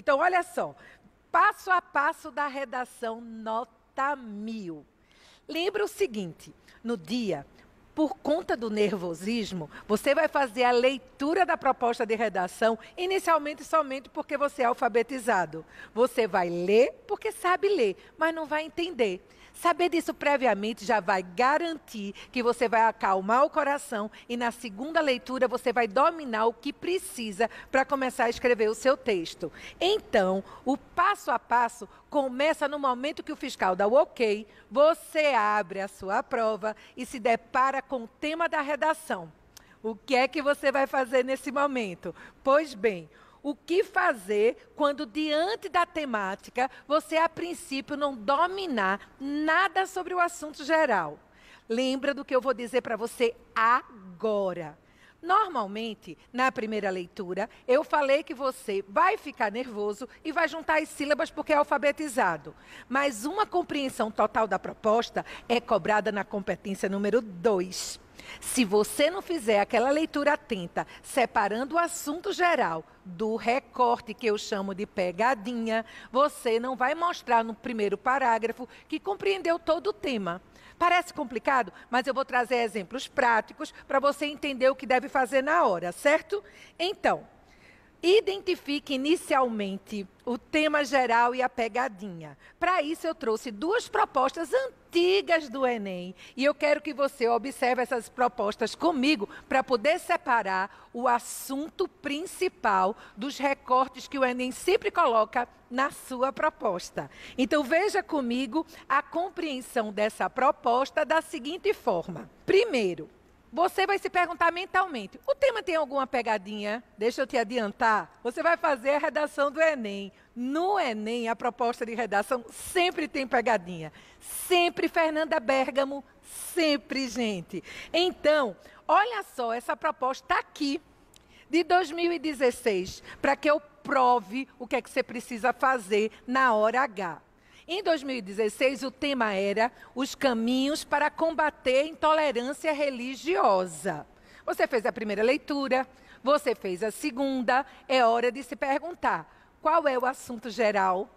Então, olha só, passo a passo da redação nota 1000. Lembra o seguinte, no dia, por conta do nervosismo, você vai fazer a leitura da proposta de redação, inicialmente somente porque você é alfabetizado. Você vai ler porque sabe ler, mas não vai entender. Saber disso previamente já vai garantir que você vai acalmar o coração e na segunda leitura você vai dominar o que precisa para começar a escrever o seu texto. Então, o passo a passo começa no momento que o fiscal dá o ok, você abre a sua prova e se depara com o tema da redação. O que é que você vai fazer nesse momento? Pois bem, o que fazer quando, diante da temática, você, a princípio, não dominar nada sobre o assunto geral? Lembra do que eu vou dizer para você agora. Normalmente, na primeira leitura, eu falei que você vai ficar nervoso e vai juntar as sílabas porque é alfabetizado. Mas uma compreensão total da proposta é cobrada na competência número 2. Se você não fizer aquela leitura atenta, separando o assunto geral do recorte, que eu chamo de pegadinha, você não vai mostrar no primeiro parágrafo que compreendeu todo o tema. Parece complicado, mas eu vou trazer exemplos práticos para você entender o que deve fazer na hora, certo? Então, identifique inicialmente o tema geral e a pegadinha. Para isso eu trouxe 2 propostas antigas do Enem e eu quero que você observe essas propostas comigo para poder separar o assunto principal dos recortes que o Enem sempre coloca na sua proposta. Então veja comigo a compreensão dessa proposta da seguinte forma. Primeiro, você vai se perguntar mentalmente, o tema tem alguma pegadinha? Deixa eu te adiantar, você vai fazer a redação do Enem. No Enem, a proposta de redação sempre tem pegadinha. Sempre, Fernanda Bergamo, sempre, gente. Então, olha só, essa proposta está aqui, de 2016, para que eu prove o que é que você precisa fazer na hora H. Em 2016, o tema era os caminhos para combater a intolerância religiosa. Você fez a primeira leitura, você fez a segunda, é hora de se perguntar, qual é o assunto geral?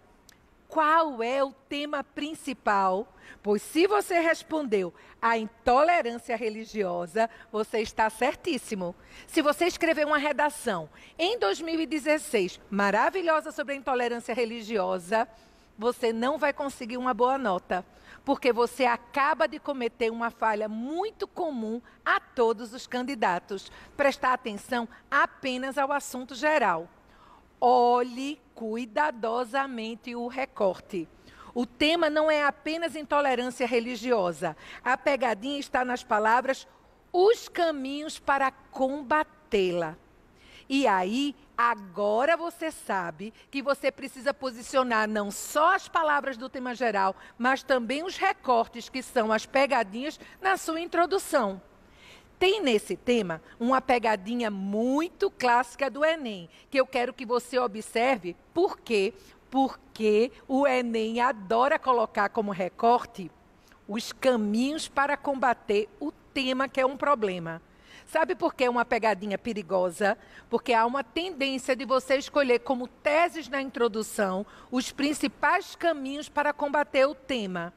Qual é o tema principal? Pois se você respondeu a intolerância religiosa, você está certíssimo. Se você escreveu uma redação em 2016, maravilhosa sobre a intolerância religiosa, você não vai conseguir uma boa nota, porque você acaba de cometer uma falha muito comum a todos os candidatos. Prestar atenção apenas ao assunto geral. Olhe cuidadosamente o recorte. O tema não é apenas intolerância religiosa. A pegadinha está nas palavras os caminhos para combatê-la. E aí, agora você sabe que você precisa posicionar não só as palavras do tema geral, mas também os recortes, que são as pegadinhas, na sua introdução. Tem nesse tema uma pegadinha muito clássica do Enem, que eu quero que você observe. Por quê? Porque o Enem adora colocar como recorte os caminhos para combater o tema que é um problema. Sabe por que é uma pegadinha perigosa? Porque há uma tendência de você escolher como teses na introdução os principais caminhos para combater o tema.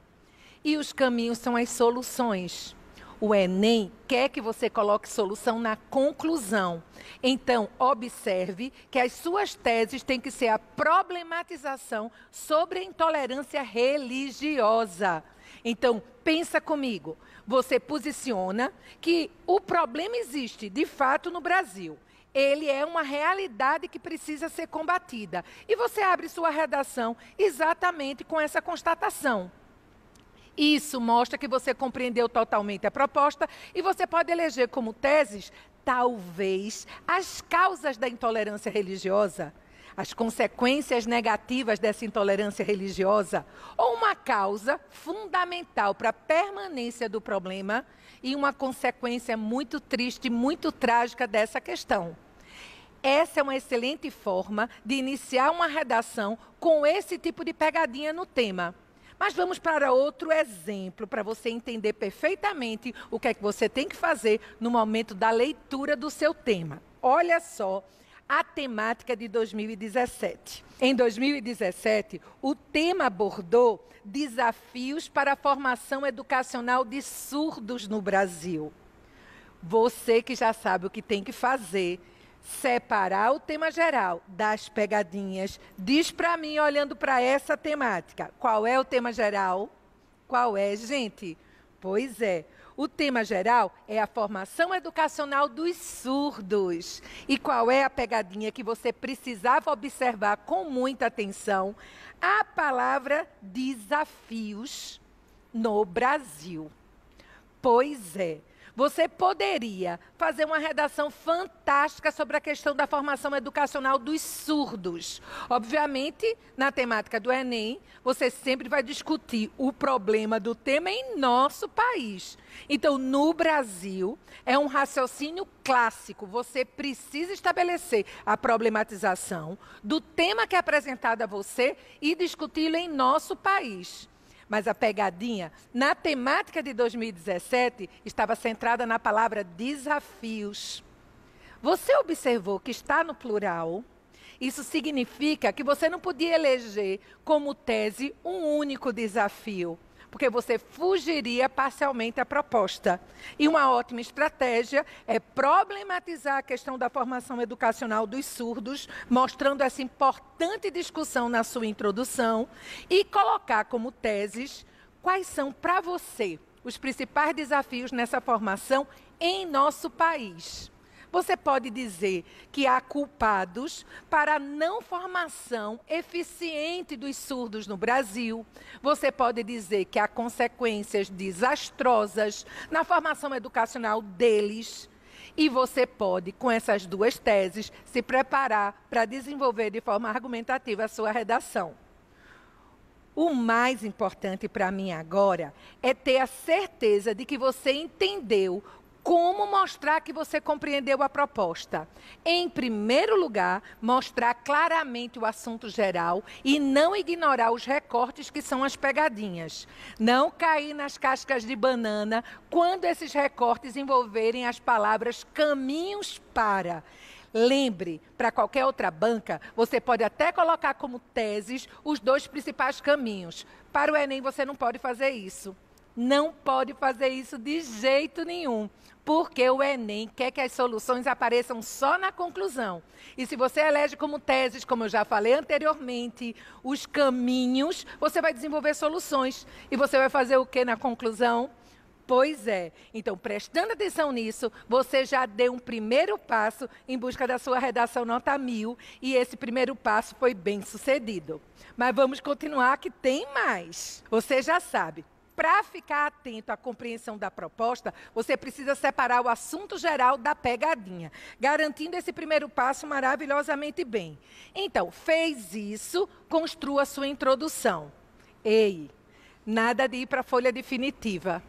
E os caminhos são as soluções. O Enem quer que você coloque solução na conclusão. Então, observe que as suas teses têm que ser a problematização sobre a intolerância religiosa. Então, pensa comigo. Você posiciona que o problema existe, de fato, no Brasil. Ele é uma realidade que precisa ser combatida. E você abre sua redação exatamente com essa constatação. Isso mostra que você compreendeu totalmente a proposta e você pode eleger como teses, talvez, as causas da intolerância religiosa, as consequências negativas dessa intolerância religiosa, ou uma causa fundamental para a permanência do problema e uma consequência muito triste, muito trágica dessa questão. Essa é uma excelente forma de iniciar uma redação com esse tipo de pegadinha no tema. Mas vamos para outro exemplo, para você entender perfeitamente o que é que você tem que fazer no momento da leitura do seu tema. Olha só a temática de 2017. Em 2017, o tema abordou desafios para a formação educacional de surdos no Brasil. Você que já sabe o que tem que fazer, separar o tema geral das pegadinhas, diz para mim, olhando para essa temática, qual é o tema geral? Qual é, gente? Pois é. O tema geral é a formação educacional dos surdos. E qual é a pegadinha que você precisava observar com muita atenção? A palavra desafios no Brasil. Pois é. Você poderia fazer uma redação fantástica sobre a questão da formação educacional dos surdos. Obviamente, na temática do Enem, você sempre vai discutir o problema do tema em nosso país. Então, no Brasil, é um raciocínio clássico. Você precisa estabelecer a problematização do tema que é apresentado a você e discuti-lo em nosso país. Mas a pegadinha, na temática de 2017, estava centrada na palavra desafios. Você observou que está no plural? Isso significa que você não podia eleger como tese um único desafio, porque você fugiria parcialmente à proposta. E uma ótima estratégia é problematizar a questão da formação educacional dos surdos, mostrando essa importante discussão na sua introdução e colocar como teses quais são para você os principais desafios nessa formação em nosso país. Você pode dizer que há culpados para a não formação eficiente dos surdos no Brasil. Você pode dizer que há consequências desastrosas na formação educacional deles. E você pode, com essas duas teses, se preparar para desenvolver de forma argumentativa a sua redação. O mais importante para mim agora é ter a certeza de que você entendeu como mostrar que você compreendeu a proposta. Em primeiro lugar, mostrar claramente o assunto geral e não ignorar os recortes que são as pegadinhas. Não cair nas cascas de banana quando esses recortes envolverem as palavras caminhos para. Lembre, para qualquer outra banca, você pode até colocar como teses os dois principais caminhos. Para o Enem, você não pode fazer isso. Não pode fazer isso de jeito nenhum, porque o Enem quer que as soluções apareçam só na conclusão. E se você elege como teses, como eu já falei anteriormente, os caminhos, você vai desenvolver soluções. E você vai fazer o que na conclusão? Pois é. Então, prestando atenção nisso, você já deu um primeiro passo em busca da sua redação nota 1000, e esse primeiro passo foi bem sucedido. Mas vamos continuar que tem mais. Você já sabe. Para ficar atento à compreensão da proposta, você precisa separar o assunto geral da pegadinha, garantindo esse primeiro passo maravilhosamente bem. Então, fez isso, construa a sua introdução. Ei, nada de ir para a folha definitiva.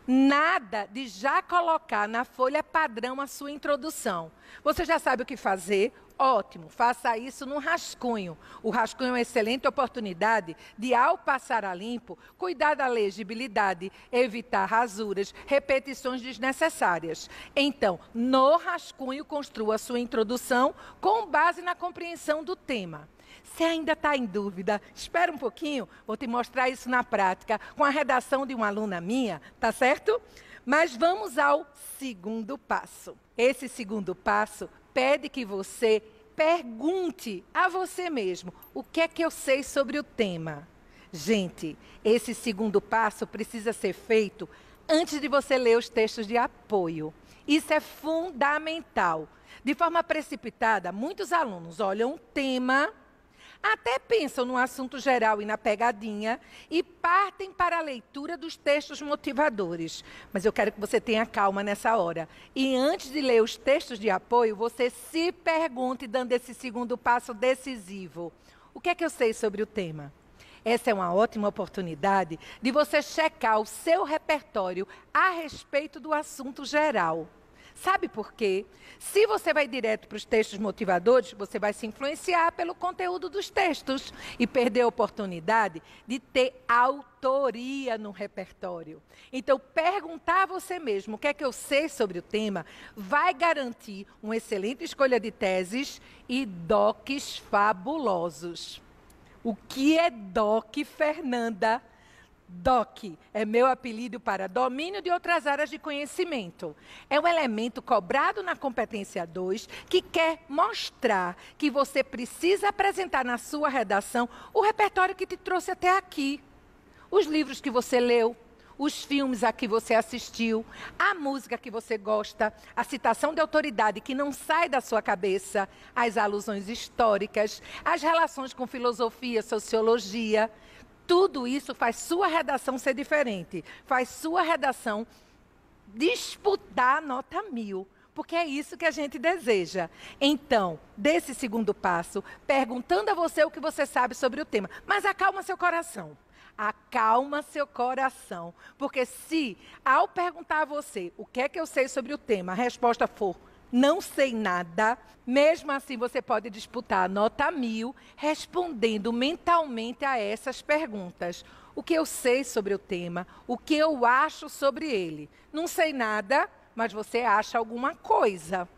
Nada de já colocar na folha padrão a sua introdução. Você já sabe o que fazer? Ótimo, faça isso no rascunho. O rascunho é uma excelente oportunidade de, ao passar a limpo, cuidar da legibilidade, evitar rasuras, repetições desnecessárias. Então, no rascunho, construa a sua introdução com base na compreensão do tema. Se ainda está em dúvida, espera um pouquinho, vou te mostrar isso na prática, com a redação de uma aluna minha, tá certo? Mas vamos ao segundo passo. Esse segundo passo pede que você pergunte a você mesmo o que é que eu sei sobre o tema. Gente, esse segundo passo precisa ser feito antes de você ler os textos de apoio. Isso é fundamental. De forma precipitada, muitos alunos olham um tema, até pensam no assunto geral e na pegadinha e partem para a leitura dos textos motivadores. Mas eu quero que você tenha calma nessa hora. E antes de ler os textos de apoio, você se pergunte, dando esse segundo passo decisivo: o que é que eu sei sobre o tema? Essa é uma ótima oportunidade de você checar o seu repertório a respeito do assunto geral. Sabe por quê? Se você vai direto para os textos motivadores, você vai se influenciar pelo conteúdo dos textos e perder a oportunidade de ter autoria no repertório. Então, perguntar a você mesmo o que é que eu sei sobre o tema vai garantir uma excelente escolha de teses e docs fabulosos. O que é DOC, Fernanda? DOC é meu apelido para domínio de outras áreas de conhecimento. É um elemento cobrado na competência 2 que quer mostrar que você precisa apresentar na sua redação o repertório que te trouxe até aqui. Os livros que você leu, os filmes a que você assistiu, a música que você gosta, a citação de autoridade que não sai da sua cabeça, as alusões históricas, as relações com filosofia, sociologia. Tudo isso faz sua redação ser diferente, faz sua redação disputar a nota 1000, porque é isso que a gente deseja. Então, desse segundo passo, perguntando a você o que você sabe sobre o tema, mas acalma seu coração. Acalma seu coração, porque se, ao perguntar a você o que é que eu sei sobre o tema, a resposta for não sei nada, mesmo assim você pode disputar a nota 1000 respondendo mentalmente a essas perguntas. O que eu sei sobre o tema, o que eu acho sobre ele. Não sei nada, mas você acha alguma coisa.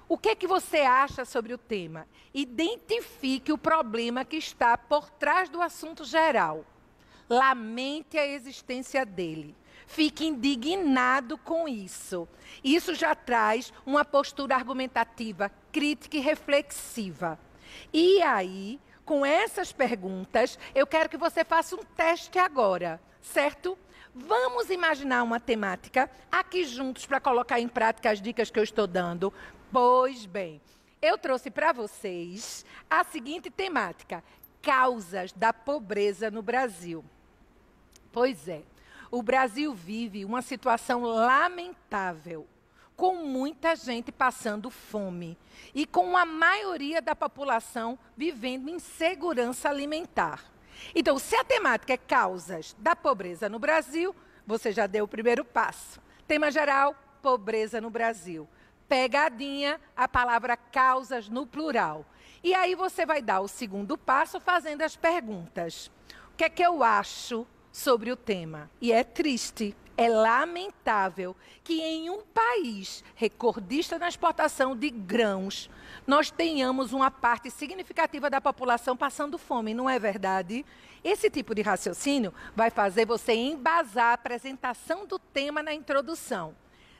O que é que você acha sobre o tema? Identifique o problema que está por trás do assunto geral. Lamente a existência dele. Fique indignado com isso. Isso já traz uma postura argumentativa, crítica e reflexiva. E aí, com essas perguntas, eu quero que você faça um teste agora, certo? Vamos imaginar uma temática aqui juntos para colocar em prática as dicas que eu estou dando. Pois bem, eu trouxe para vocês a seguinte temática: causas da pobreza no Brasil. Pois é. O Brasil vive uma situação lamentável, com muita gente passando fome e com a maioria da população vivendo insegurança alimentar. Então, se a temática é causas da pobreza no Brasil, você já deu o primeiro passo. Tema geral, pobreza no Brasil. Pegadinha, a palavra causas no plural. E aí você vai dar o segundo passo fazendo as perguntas. O que é que eu acho sobre o tema? E é triste, é lamentável que em um país recordista na exportação de grãos, nós tenhamos uma parte significativa da população passando fome, não é verdade? Esse tipo de raciocínio vai fazer você embasar a apresentação do tema na introdução.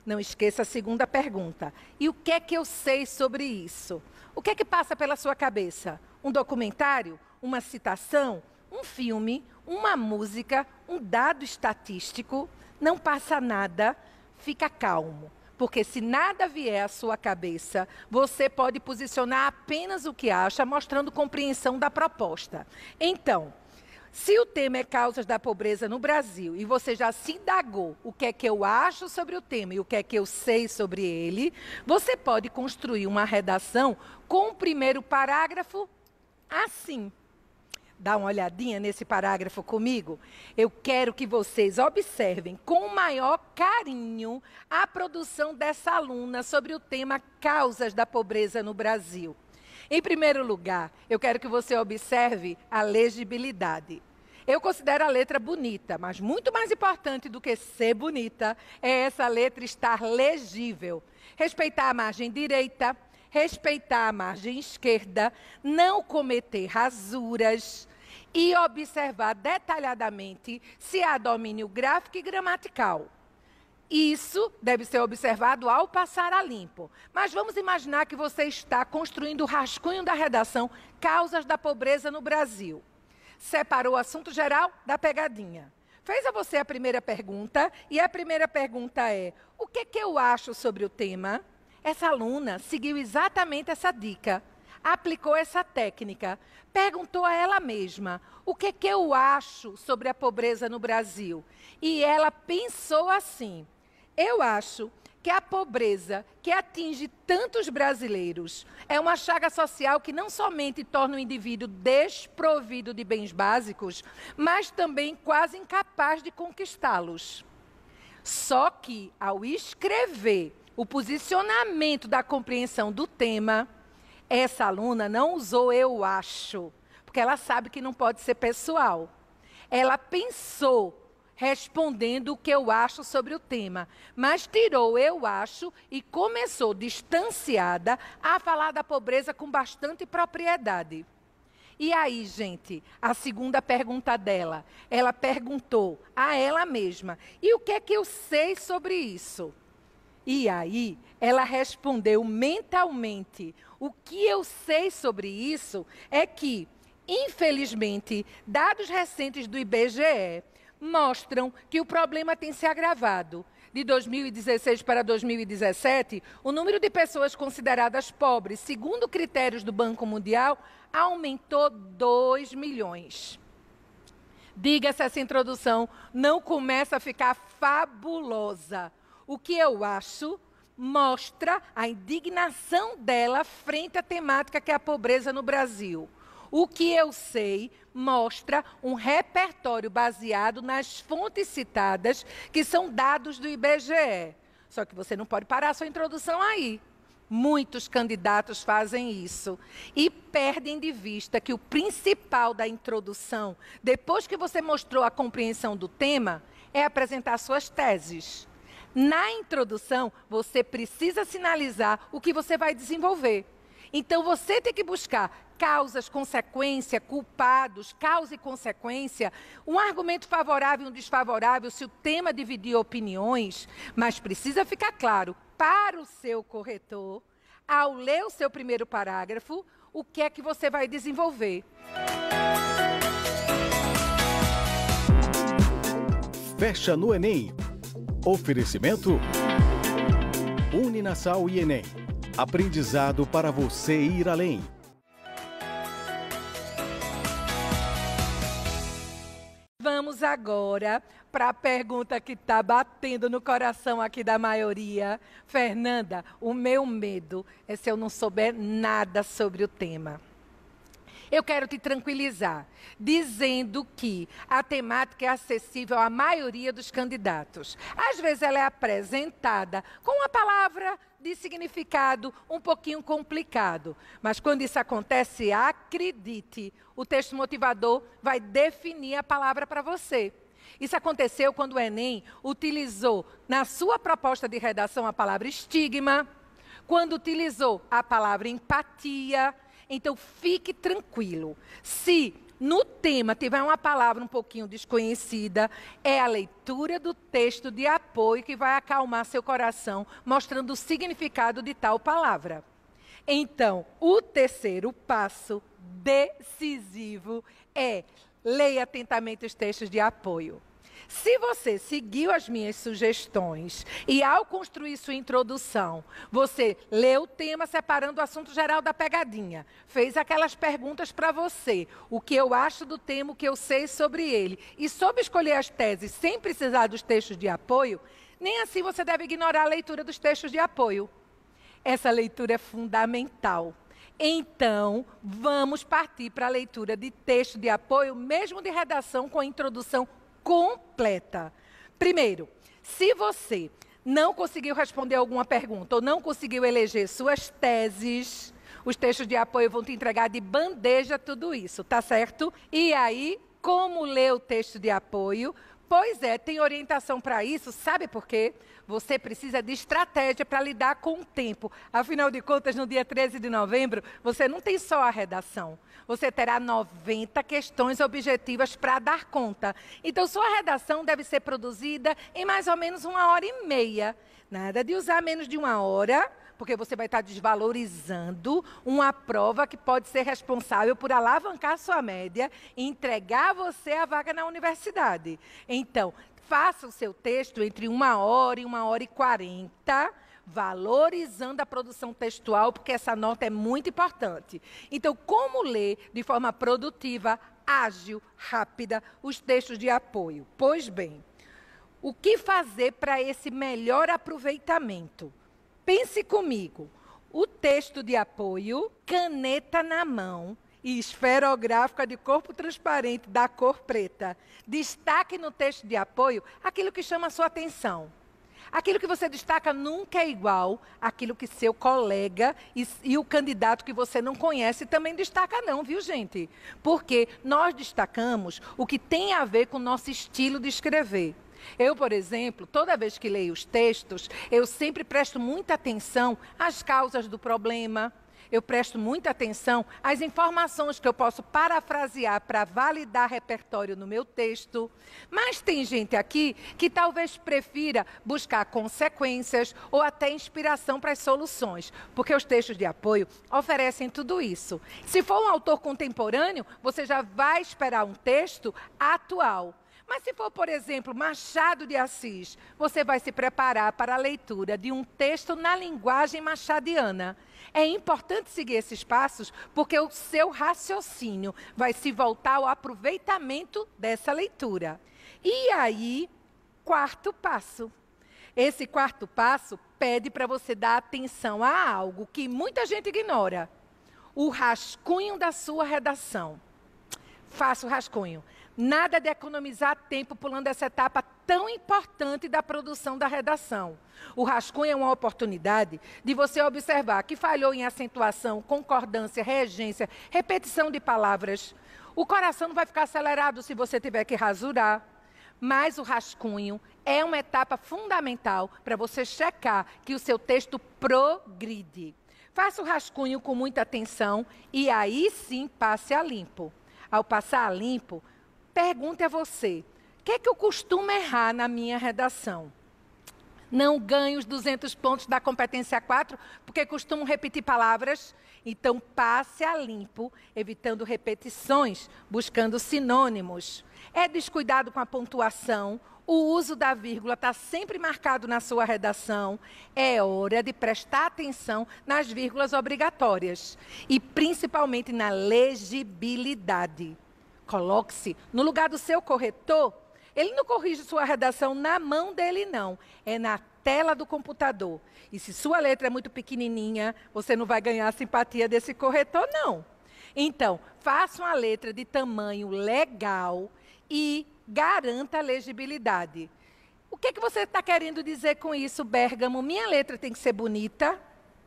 Não esqueça a segunda pergunta. E o que é que eu sei sobre isso? O que é que passa pela sua cabeça? Um documentário? Uma citação? Um filme? Uma música, um dado estatístico? Não passa nada, fica calmo. Porque se nada vier à sua cabeça, você pode posicionar apenas o que acha, mostrando compreensão da proposta. Então, se o tema é causas da pobreza no Brasil e você já se indagou o que é que eu acho sobre o tema e o que é que eu sei sobre ele, você pode construir uma redação com o primeiro parágrafo assim. Dá uma olhadinha nesse parágrafo comigo? Eu quero que vocês observem com o maior carinho a produção dessa aluna sobre o tema causas da pobreza no Brasil. Em primeiro lugar, eu quero que você observe a legibilidade. Eu considero a letra bonita, mas muito mais importante do que ser bonita é essa letra estar legível. Respeitar a margem direita, respeitar a margem esquerda, não cometer rasuras e observar detalhadamente se há domínio gráfico e gramatical. Isso deve ser observado ao passar a limpo. Mas vamos imaginar que você está construindo o rascunho da redação Causas da Pobreza no Brasil. Separou o assunto geral da pegadinha. Fez a você a primeira pergunta, e a primeira pergunta é: o que é que eu acho sobre o tema? Essa aluna seguiu exatamente essa dica, aplicou essa técnica, perguntou a ela mesma: o que é que eu acho sobre a pobreza no Brasil? E ela pensou assim: eu acho que a pobreza que atinge tantos brasileiros é uma chaga social que não somente torna o indivíduo desprovido de bens básicos, mas também quase incapaz de conquistá-los. Só que, ao escrever o posicionamento da compreensão do tema, essa aluna não usou eu acho, porque ela sabe que não pode ser pessoal. Ela pensou respondendo o que eu acho sobre o tema, mas tirou eu acho e começou distanciada a falar da pobreza com bastante propriedade. E aí, gente, a segunda pergunta dela, ela perguntou a ela mesma, e o que é que eu sei sobre isso? E aí, ela respondeu mentalmente, o que eu sei sobre isso é que, infelizmente, dados recentes do IBGE mostram que o problema tem se agravado. De 2016 para 2017, o número de pessoas consideradas pobres, segundo critérios do Banco Mundial, aumentou 2 milhões. Diga-se, essa introdução não começa a ficar fabulosa. O que eu acho mostra a indignação dela frente à temática que é a pobreza no Brasil. O que eu sei mostra um repertório baseado nas fontes citadas, que são dados do IBGE. Só que você não pode parar a sua introdução aí. Muitos candidatos fazem isso e perdem de vista que o principal da introdução, depois que você mostrou a compreensão do tema, é apresentar suas teses. Na introdução, você precisa sinalizar o que você vai desenvolver. Então, você tem que buscar causas, consequência, culpados, causa e consequência, um argumento favorável e um desfavorável, se o tema dividir opiniões, mas precisa ficar claro para o seu corretor, ao ler o seu primeiro parágrafo, o que é que você vai desenvolver. Fecha no Enem. Oferecimento Uninasal e Enem. Aprendizado para você ir além. Vamos agora para a pergunta que está batendo no coração aqui da maioria. Fernanda, o meu medo é se eu não souber nada sobre o tema. Eu quero te tranquilizar, dizendo que a temática é acessível à maioria dos candidatos. Às vezes ela é apresentada com uma palavra de significado um pouquinho complicado. Mas quando isso acontece, acredite, o texto motivador vai definir a palavra para você. Isso aconteceu quando o Enem utilizou na sua proposta de redação a palavra estigma, quando utilizou a palavra empatia. Então, fique tranquilo. Se no tema tiver uma palavra um pouquinho desconhecida, é a leitura do texto de apoio que vai acalmar seu coração, mostrando o significado de tal palavra. Então, o terceiro passo decisivo é leia atentamente os textos de apoio. Se você seguiu as minhas sugestões e, ao construir sua introdução, você leu o tema separando o assunto geral da pegadinha, fez aquelas perguntas para você, o que eu acho do tema, o que eu sei sobre ele, e soube escolher as teses sem precisar dos textos de apoio, nem assim você deve ignorar a leitura dos textos de apoio. Essa leitura é fundamental. Então, vamos partir para a leitura de texto de apoio, mesmo de redação com a introdução completa. Primeiro, se você não conseguiu responder alguma pergunta ou não conseguiu eleger suas teses, os textos de apoio vão te entregar de bandeja tudo isso, tá certo? E aí, como ler o texto de apoio? Pois é, tem orientação para isso, sabe por quê? Você precisa de estratégia para lidar com o tempo. Afinal de contas, no dia 13 de novembro, você não tem só a redação. Você terá 90 questões objetivas para dar conta. Então, sua redação deve ser produzida em mais ou menos 1h30. Nada de usar menos de 1 hora, porque você vai estar desvalorizando uma prova que pode ser responsável por alavancar sua média e entregar você a vaga na universidade. Então, faça o seu texto entre 1 hora e 1h40, valorizando a produção textual, porque essa nota é muito importante. Então, como ler de forma produtiva, ágil, rápida, os textos de apoio? Pois bem, o que fazer para esse melhor aproveitamento? Pense comigo, o texto de apoio, caneta na mão e esferográfica de corpo transparente da cor preta. Destaque no texto de apoio aquilo que chama a sua atenção. Aquilo que você destaca nunca é igual àquilo que seu colega e o candidato que você não conhece também destaca não, viu, gente? Porque nós destacamos o que tem a ver com o nosso estilo de escrever. Eu, por exemplo, toda vez que leio os textos, eu sempre presto muita atenção às causas do problema. Eu presto muita atenção às informações que eu posso parafrasear para validar repertório no meu texto. Mas tem gente aqui que talvez prefira buscar consequências ou até inspiração para as soluções, porque os textos de apoio oferecem tudo isso. Se for um autor contemporâneo, você já vai esperar um texto atual. Mas se for, por exemplo, Machado de Assis, você vai se preparar para a leitura de um texto na linguagem machadiana. É importante seguir esses passos, porque o seu raciocínio vai se voltar ao aproveitamento dessa leitura. E aí, quarto passo. Esse quarto passo pede para você dar atenção a algo que muita gente ignora. O rascunho da sua redação. Faça o rascunho. Nada de economizar tempo pulando essa etapa tão importante da produção da redação. O rascunho é uma oportunidade de você observar que falhou em acentuação, concordância, regência, repetição de palavras. O coração não vai ficar acelerado se você tiver que rasurar. Mas o rascunho é uma etapa fundamental para você checar que o seu texto progride. Faça o rascunho com muita atenção e aí sim passe a limpo. Ao passar a limpo, pergunte a você, o que é que eu costumo errar na minha redação? Não ganho os 200 pontos da competência 4, porque costumo repetir palavras. Então, passe a limpo, evitando repetições, buscando sinônimos. É descuidado com a pontuação, o uso da vírgula está sempre marcado na sua redação. É hora de prestar atenção nas vírgulas obrigatórias e principalmente na legibilidade. Coloque-se no lugar do seu corretor. Ele não corrige sua redação na mão dele, não. É na tela do computador. E se sua letra é muito pequenininha, você não vai ganhar a simpatia desse corretor, não. Então, faça uma letra de tamanho legal e garanta a legibilidade. O que é que você está querendo dizer com isso, Bérgamo? Minha letra tem que ser bonita?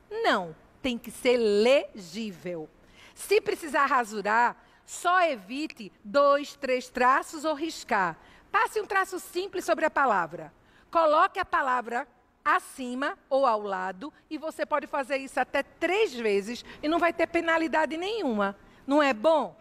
Não, tem que ser legível. Se precisar rasurar, só evite 2, 3 traços ou riscar. Passe um traço simples sobre a palavra. Coloque a palavra acima ou ao lado e você pode fazer isso até 3 vezes e não vai ter penalidade nenhuma. Não é bom?